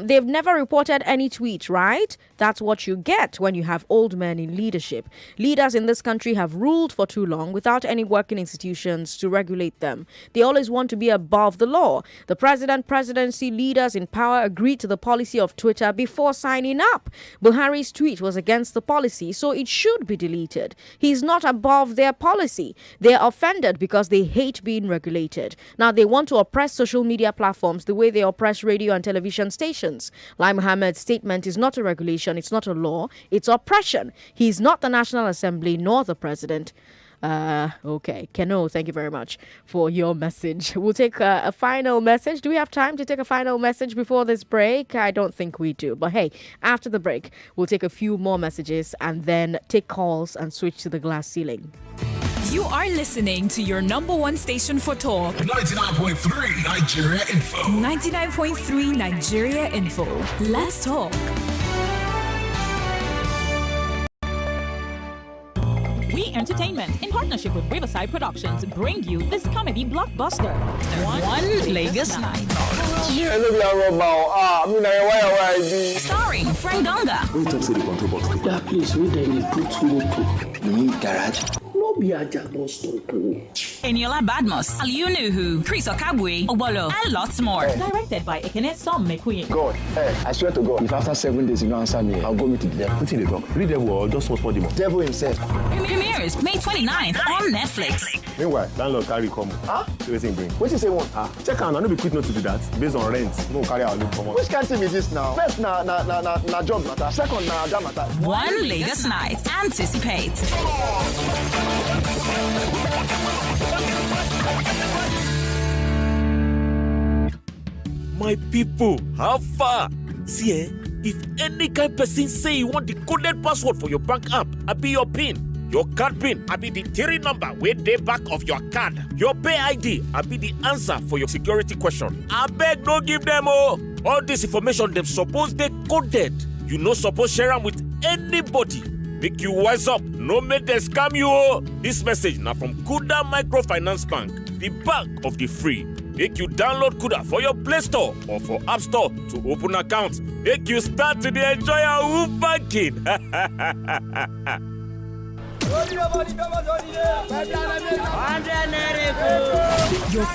they've never reported any tweet, right? That's what you get when you have old men in leadership. Leaders in this country have ruled for too long without any working institutions to regulate them. They always want to be above the law. The presidency leaders in power agreed to the policy of Twitter before signing up. Buhari's tweet was against the policy, so it should be deleted. He's not above their policy. They're offended because they hate being regulated. Now they want to oppress social media platforms the way they oppress radio and television stations. Lai Mohammed's statement is not a regulation, it's not a law, it's oppression. He's not the National Assembly nor the president. Okay. Keno, thank you very much for your message. We'll take a final message. Do we have time to take a final message before this break? I don't think we do. But hey, after the break, we'll take a few more messages and then take calls and switch to the glass ceiling. You are listening to your number one station for talk. 99.3 Nigeria Info. 99.3 Nigeria Info. Let's talk. We Entertainment, in partnership with Riverside Productions, bring you this comedy blockbuster, One Lagos Night. Starring Frank Donga. Wait up, say the control box. That place where they put motor. You mean garage? No be a jack don't stop. Eniola Badmus, Aliunuhu, Chris Okabwe, Obolo, and lots more. Directed by Ekene Som Mekuye. God, I swear to God, if after 7 days you don't answer me, I'll go meet the devil. What's in the dog? Read the word, just support the devil himself. Premieres May 29th on Netflix. Meanwhile, landlord carry come. Huh? See wetin bring. What you say one? Check out, I no be quick not to do that. Based on rent, no carry our look come on. Which kind of thing is this now? First, na job matter. Second, na that matter. One Lagos Night. Anticipate. My people, how far? See, if any kind person say you want the coded password for your bank app, I be your PIN. Your card PIN, I be the 3 number where they back of your card. Your pay ID, I be the answer for your security question. I beg no give them all this information them suppose they coded. You no suppose share them with anybody. Make you wise up, no make them scam you. This message now from Kuda Microfinance Bank, the bank of the free. Make you download Kuda for your Play Store or for App Store to open accounts. Make you start to enjoy our banking.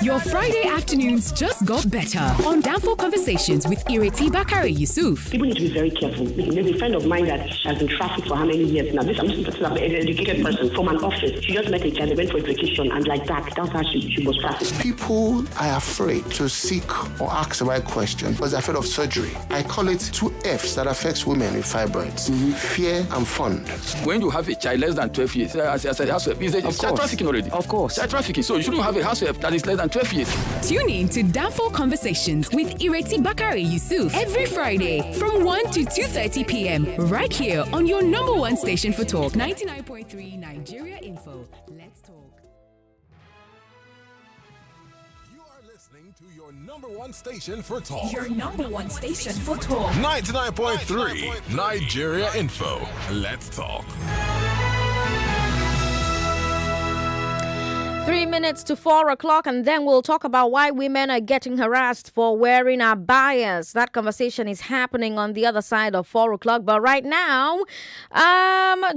Your Friday afternoons just got better on Downfall Conversations with Ireti Bakari Yusuf. People need to be very careful. There's a friend of mine that has been trafficked for how many years now. I'm just an educated person from an office. She just met a child, they went for a vacation, and like that's how she was trafficked. People are afraid to seek or ask the right question because they're afraid of surgery. I call it 2 F's that affects women with fibroids: fear and fund. When you have a child less than 12 years, as a housewife, it's child trafficking already. Of course. Child trafficking. So you shouldn't have a housewife that is less than 12 years. Tune in to Downfall Conversations with Ireti Bakari Yusuf every Friday from 1 to 2:30 p.m. right here on your number one station for talk, 99.3 Nigeria Info. Let's talk. You are listening to your number one station for talk. Your number one station for talk. 99.3 Nigeria Info. Let's talk. 3 minutes to 4 o'clock, and then we'll talk about why women are getting harassed for wearing abayas. That conversation is happening on the other side of 4 o'clock. But right now,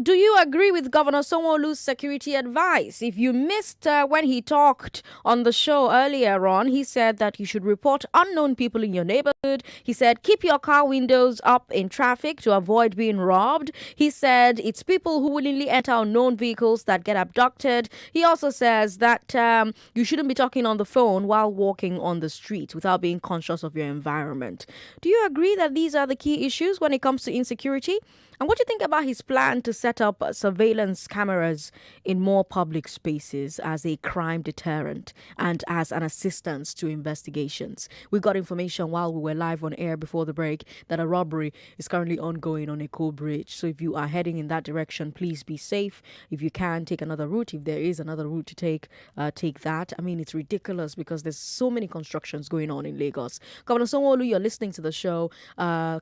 do you agree with Governor Sanwo-Olu's security advice? If you missed when he talked on the show earlier on, he said that you should report unknown people in your neighborhood. He said, keep your car windows up in traffic to avoid being robbed. He said, it's people who willingly enter unknown vehicles that get abducted. He also says is that you shouldn't be talking on the phone while walking on the street without being conscious of your environment. Do you agree that these are the key issues when it comes to insecurity? And what do you think about his plan to set up surveillance cameras in more public spaces as a crime deterrent and as an assistance to investigations? We got information while we were live on air before the break that a robbery is currently ongoing on Eko Bridge. So if you are heading in that direction, please be safe. If you can, take another route. If there is another route to take that. I mean, it's ridiculous because there's so many constructions going on in Lagos. Governor Sanwo-Olu, you're listening to the show.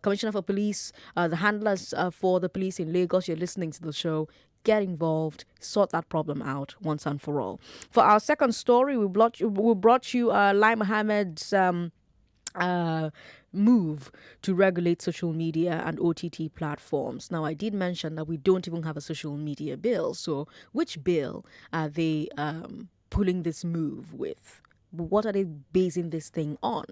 Commissioner for Police, the handlers for the police in Lagos, you're listening to the show. Get involved, sort that problem out once and for all. For our second story, we brought you Lai Mohammed's move to regulate social media and OTT platforms. Now, I did mention that we don't even have a social media bill. So which bill are they pulling this move with? What are they basing this thing on?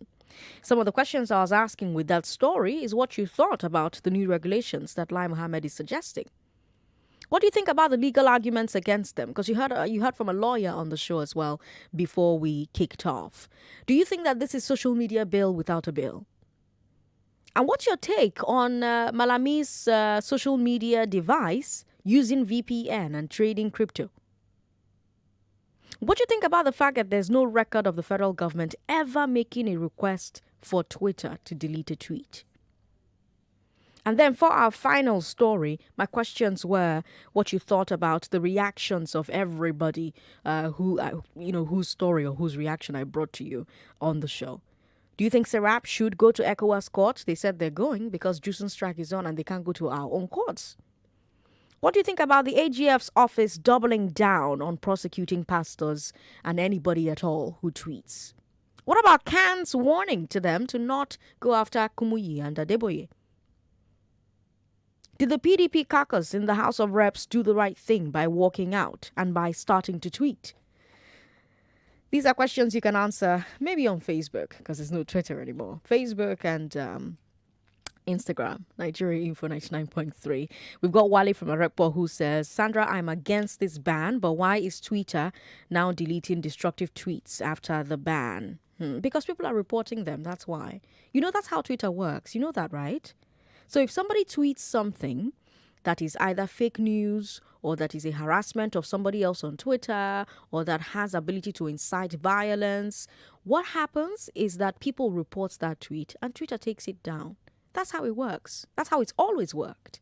Some of the questions I was asking with that story is what you thought about the new regulations that Lai Mohammed is suggesting. What do you think about the legal arguments against them? Because you heard from a lawyer on the show as well before we kicked off. Do you think that this is social media bill without a bill? And what's your take on Malami's social media device using VPN and trading crypto? What do you think about the fact that there's no record of the federal government ever making a request for Twitter to delete a tweet? And then for our final story, my questions were what you thought about the reactions of everybody whose story or whose reaction I brought to you on the show. Do you think Serap should go to ECOWAS court? They said they're going because Jusen strike is on and they can't go to our own courts. What do you think about the AGF's office doubling down on prosecuting pastors and anybody at all who tweets? What about CAN's warning to them to not go after Kumuyi and Adeboye? Did the PDP caucus in the House of Reps do the right thing by walking out and by starting to tweet? These are questions you can answer maybe on Facebook because there's no Twitter anymore. Facebook and Instagram, Nigeria Info 99.3. We've got Wale from Arekpo who says, Sandra, I'm against this ban, but why is Twitter now deleting destructive tweets after the ban? Because people are reporting them, that's why. You know, that's how Twitter works. You know that, right? So if somebody tweets something that is either fake news or that is a harassment of somebody else on Twitter or that has ability to incite violence, what happens is that people report that tweet and Twitter takes it down. That's how it works. That's how it's always worked.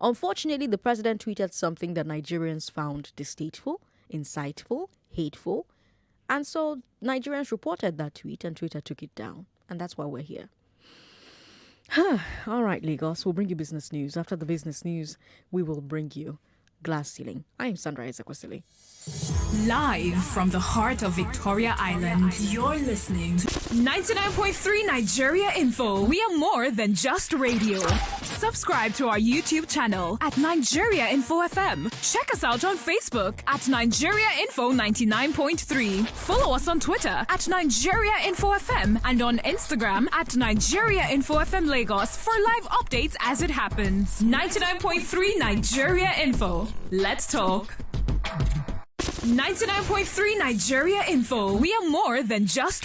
Unfortunately, the president tweeted something that Nigerians found distasteful, insightful, hateful. And so Nigerians reported that tweet and Twitter took it down. And that's why we're here. All right, Lagos, we'll bring you business news. After the business news, we will bring you glass ceiling. I am Sandra Ezekwesili. Live from the heart of Victoria Island, you're listening to 99.3 Nigeria Info. We are more than just radio. Subscribe to our YouTube channel at Nigeria Info FM. Check us out on Facebook at Nigeria Info 99.3. Follow us on Twitter at Nigeria Info FM and on Instagram at Nigeria Info FM Lagos for live updates as it happens. 99.3 Nigeria Info. Let's talk. 99.3 Nigeria Info. We are more than just